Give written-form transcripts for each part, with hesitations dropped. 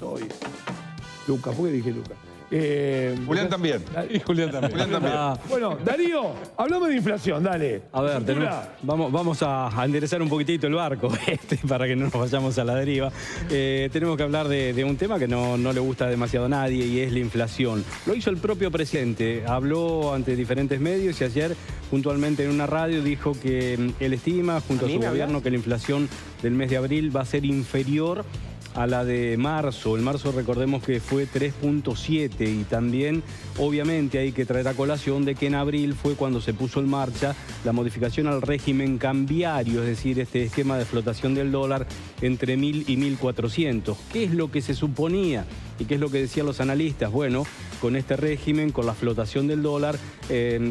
hoy. Lucas, ¿por qué dije Lucas? Julián también. Y Julián también. Julián también. Bueno, Darío, hablamos de inflación, dale. A ver, vamos a enderezar un poquitito el barco para que no nos vayamos a la deriva. Tenemos que hablar de un tema que no le gusta demasiado a nadie y es la inflación. Lo hizo el propio presidente, habló ante diferentes medios y ayer puntualmente en una radio dijo que él estima junto a su gobierno que la inflación del mes de abril va a ser inferior a la de marzo. En marzo recordemos que fue 3.7 y también obviamente hay que traer a colación de que en abril fue cuando se puso en marcha la modificación al régimen cambiario, es decir, este esquema de flotación del dólar entre 1.000 y 1.400. ¿Qué es lo que se suponía y qué es lo que decían los analistas? Bueno, con este régimen, con la flotación del dólar,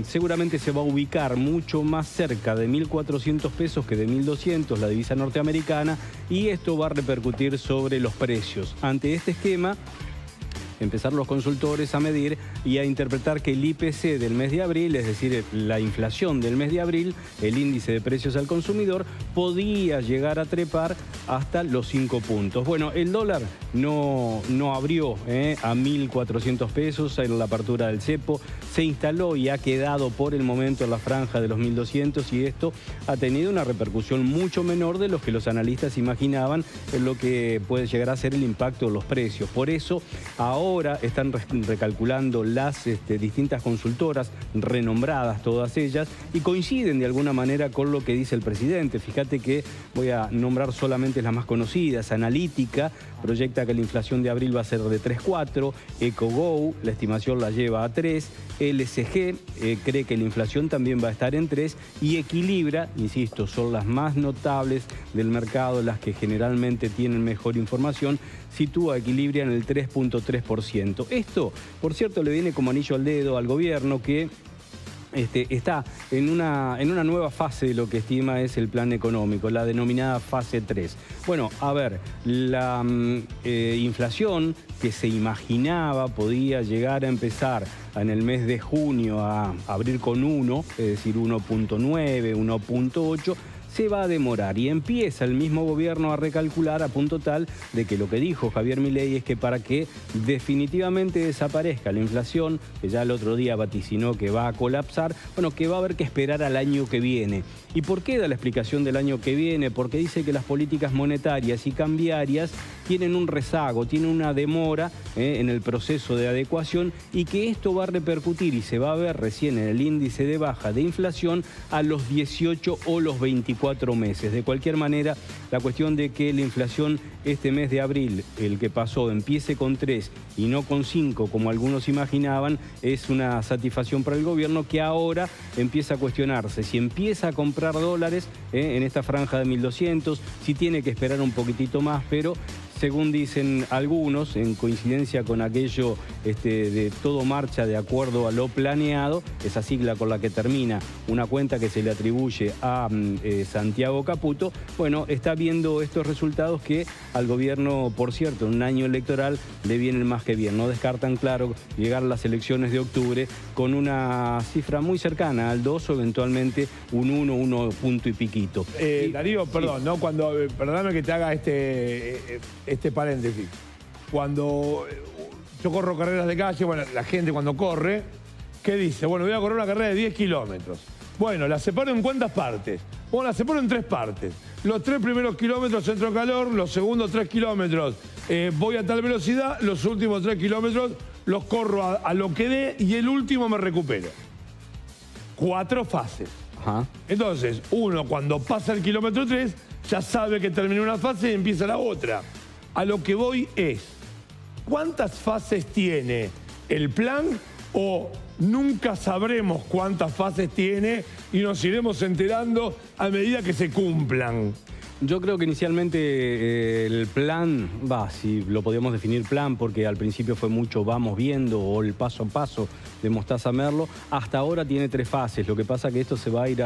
seguramente se va a ubicar mucho más cerca de 1.400 pesos que de 1.200, la divisa norteamericana, y esto va a repercutir sobre los precios. Ante este esquema, empezar los consultores a medir y a interpretar que el IPC del mes de abril, es decir, la inflación del mes de abril, el índice de precios al consumidor, podía llegar a trepar hasta los 5 puntos. Bueno, el dólar no abrió a 1.400 pesos en la apertura del cepo, se instaló y ha quedado por el momento en la franja de los 1.200 y esto ha tenido una repercusión mucho menor de lo que los analistas imaginaban en lo que puede llegar a ser el impacto de los precios. Por eso, ahora están recalculando las distintas consultoras, renombradas todas ellas, y coinciden de alguna manera con lo que dice el presidente. Fíjate que voy a nombrar solamente las más conocidas. Analítica proyecta que la inflación de abril va a ser de 3,4, EcoGo, la estimación la lleva a 3, LSG cree que la inflación también va a estar en 3 y Equilibra, insisto, son las más notables del mercado, las que generalmente tienen mejor información, sitúa Equilibra en el 3.3%. Esto, por cierto, le viene como anillo al dedo al gobierno que está en una nueva fase de lo que estima es el plan económico, la denominada fase 3. Bueno, a ver, la inflación que se imaginaba podía llegar a empezar en el mes de junio a abrir con 1, es decir, 1.9, 1.8, se va a demorar y empieza el mismo gobierno a recalcular a punto tal de que lo que dijo Javier Milei es que para que definitivamente desaparezca la inflación, que ya el otro día vaticinó que va a colapsar, bueno, que va a haber que esperar al año que viene. ¿Y por qué da la explicación del año que viene? Porque dice que las políticas monetarias y cambiarias tienen un rezago, tienen una demora en el proceso de adecuación y que esto va a repercutir y se va a ver recién en el índice de baja de inflación a los 18 o los 24 meses. De cualquier manera, la cuestión de que la inflación este mes de abril, el que pasó, empiece con 3 y no con 5, como algunos imaginaban, es una satisfacción para el gobierno que ahora empieza a cuestionarse si empieza a comprar dólares en esta franja de 1.200, si tiene que esperar un poquitito más, pero según dicen algunos, en coincidencia con aquello de todo marcha de acuerdo a lo planeado, esa sigla con la que termina una cuenta que se le atribuye a Santiago Caputo, bueno, está viendo estos resultados que al gobierno, por cierto, en un año electoral le vienen más que bien. No descartan, claro, llegar a las elecciones de octubre con una cifra muy cercana al 2 o eventualmente un 1 punto y piquito. Darío, perdón, sí. ¿No? Perdóname que te haga este paréntesis. Cuando yo corro carreras de calle, bueno, la gente cuando corre, ¿qué dice? Bueno, voy a correr una carrera de 10 kilómetros. Bueno, la separo en ¿cuántas partes? Bueno, la separo en 3 partes. Los 3 primeros kilómetros entro en calor, los segundos 3 kilómetros voy a tal velocidad, los últimos 3 kilómetros los corro a lo que dé y el último me recupero. 4 fases. Ajá. Entonces, uno cuando pasa el kilómetro 3 ya sabe que terminó una fase y empieza la otra. A lo que voy es, ¿cuántas fases tiene el plan o nunca sabremos cuántas fases tiene y nos iremos enterando a medida que se cumplan? Yo creo que inicialmente el plan, si lo podíamos definir plan, porque al principio fue mucho vamos viendo o el paso a paso de Mostaza Merlo, hasta ahora tiene 3 fases. Lo que pasa es que esto se va a ir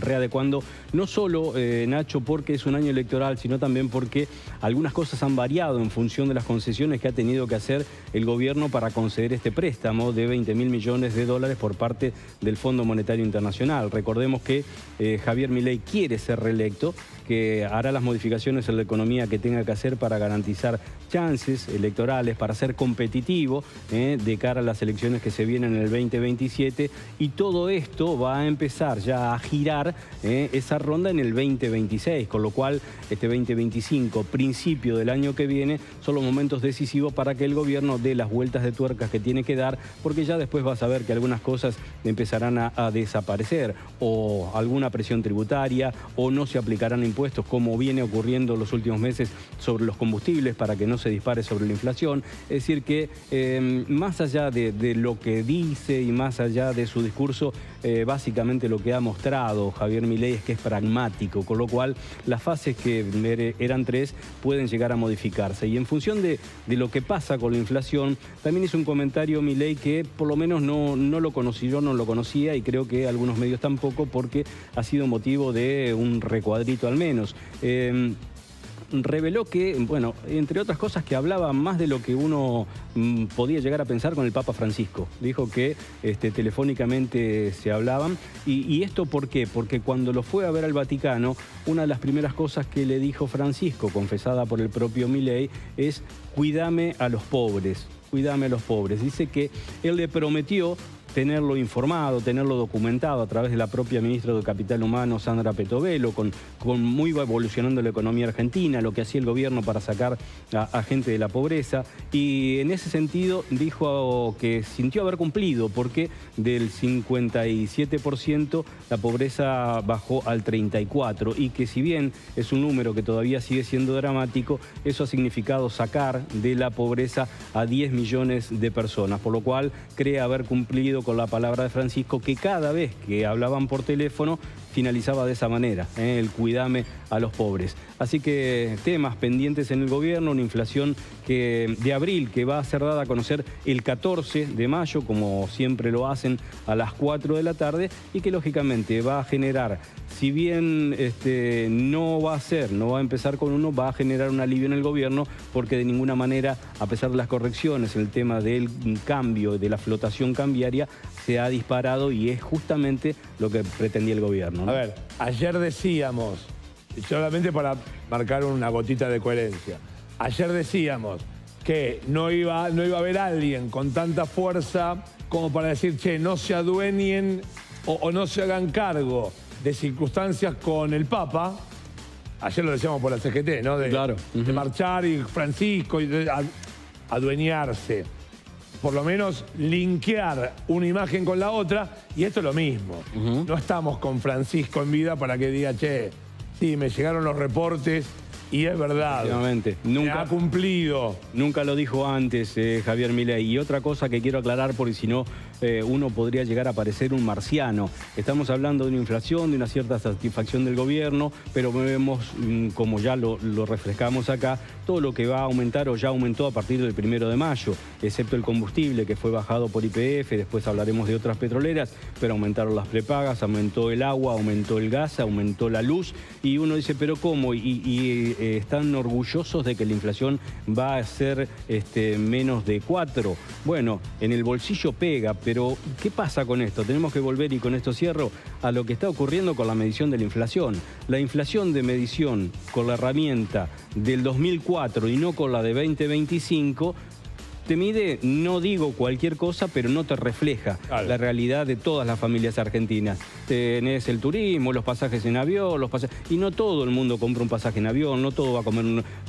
readecuando, no solo, Nacho, porque es un año electoral, sino también porque algunas cosas han variado en función de las concesiones que ha tenido que hacer el gobierno para conceder este préstamo de 20.000 millones de dólares por parte del Fondo Monetario Internacional. Recordemos que Javier Milei quiere ser reelecto, que que hará las modificaciones en la economía que tenga que hacer para garantizar chances electorales, para ser competitivo de cara a las elecciones que se vienen en el 2027, y todo esto va a empezar ya a girar esa ronda en el 2026, con lo cual este 2025, principio del año que viene, son los momentos decisivos para que el gobierno dé las vueltas de tuercas que tiene que dar, porque ya después vas a ver que algunas cosas empezarán a desaparecer, o alguna presión tributaria, o no se aplicarán impuestos como viene ocurriendo los últimos meses sobre los combustibles para que no se dispare sobre la inflación. Es decir que más allá de lo que dice y más allá de su discurso, básicamente lo que ha mostrado Javier Milei es que es pragmático, con lo cual las fases que eran 3 pueden llegar a modificarse. Y en función de lo que pasa con la inflación, también hizo un comentario Milei que por lo menos no lo conocí, yo no lo conocía, y creo que algunos medios tampoco, porque ha sido motivo de un recuadrito al menos. Reveló que, bueno, entre otras cosas, que hablaba más de lo que uno podía llegar a pensar con el Papa Francisco. Dijo que telefónicamente se hablaban. ¿Y esto por qué? Porque cuando lo fue a ver al Vaticano, una de las primeras cosas que le dijo Francisco, confesada por el propio Milei, es: cuídame a los pobres, cuídame a los pobres. Dice que él le prometió tenerlo informado, tenerlo documentado a través de la propia ministra de Capital Humano, Sandra Petovelo, con muy va evolucionando la economía argentina, lo que hacía el gobierno para sacar a gente de la pobreza. Y en ese sentido dijo que sintió haber cumplido, porque del 57% la pobreza bajó al 34%, y que si bien es un número que todavía sigue siendo dramático, eso ha significado sacar de la pobreza a 10 millones de personas, por lo cual cree haber cumplido con la palabra de Francisco, que cada vez que hablaban por teléfono finalizaba de esa manera, el cuidame a los pobres. Así que temas pendientes en el gobierno, una inflación de abril que va a ser dada a conocer el 14 de mayo, como siempre lo hacen, a las 4 de la tarde, y que lógicamente va a generar, si bien no va a empezar con uno, va a generar un alivio en el gobierno, porque de ninguna manera, a pesar de las correcciones en el tema del cambio, de la flotación cambiaria, se ha disparado, y es justamente lo que pretendía el gobierno, ¿no? A ver, ayer decíamos, solamente para marcar una gotita de coherencia, ayer decíamos que no iba a haber alguien con tanta fuerza como para decir, che, no se adueñen o no se hagan cargo de circunstancias con el Papa. Ayer lo decíamos por la CGT, ¿no? Claro. De marchar, y Francisco, y adueñarse. Por lo menos linkear una imagen con la otra, y esto es lo mismo. No estamos con Francisco en vida para que diga, che, sí, me llegaron los reportes y es verdad. Nunca ha cumplido. Nunca lo dijo antes Javier Milei. Y otra cosa que quiero aclarar, porque si no uno podría llegar a parecer un marciano. Estamos hablando de una inflación, de una cierta satisfacción del gobierno, pero vemos, como ya lo refrescamos acá, todo lo que va a aumentar o ya aumentó a partir del 1 de mayo, excepto el combustible, que fue bajado por YPF, después hablaremos de otras petroleras, pero aumentaron las prepagas, aumentó el agua, aumentó el gas, aumentó la luz, y uno dice, ¿pero cómo? Y están orgullosos de que la inflación va a ser menos de 4. Bueno, en el bolsillo pega, pero ¿qué pasa con esto? Tenemos que volver, y con esto cierro, a lo que está ocurriendo con la medición de la inflación. La inflación de medición con la herramienta del 2004 y no con la de 2025, te mide, no digo cualquier cosa, pero no te refleja la realidad de todas las familias argentinas. Tenés el turismo, los pasajes en avión, y no todo el mundo compra un pasaje en avión, no todo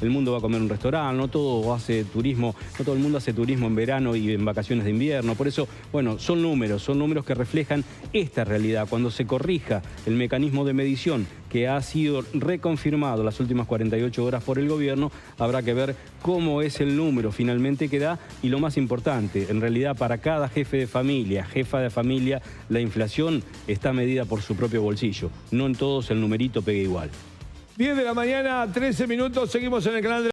el mundo va a comer en un restaurante, no todo hace turismo, no todo el mundo hace turismo en verano y en vacaciones de invierno. Por eso, bueno, son números que reflejan esta realidad. Cuando se corrija el mecanismo de medición, que ha sido reconfirmado las últimas 48 horas por el gobierno, habrá que ver cómo es el número finalmente que da, y lo más importante, en realidad para cada jefa de familia, la inflación está medida por su propio bolsillo. No en todos el numerito pega igual. 10 de la mañana, 13 minutos, seguimos en el canal de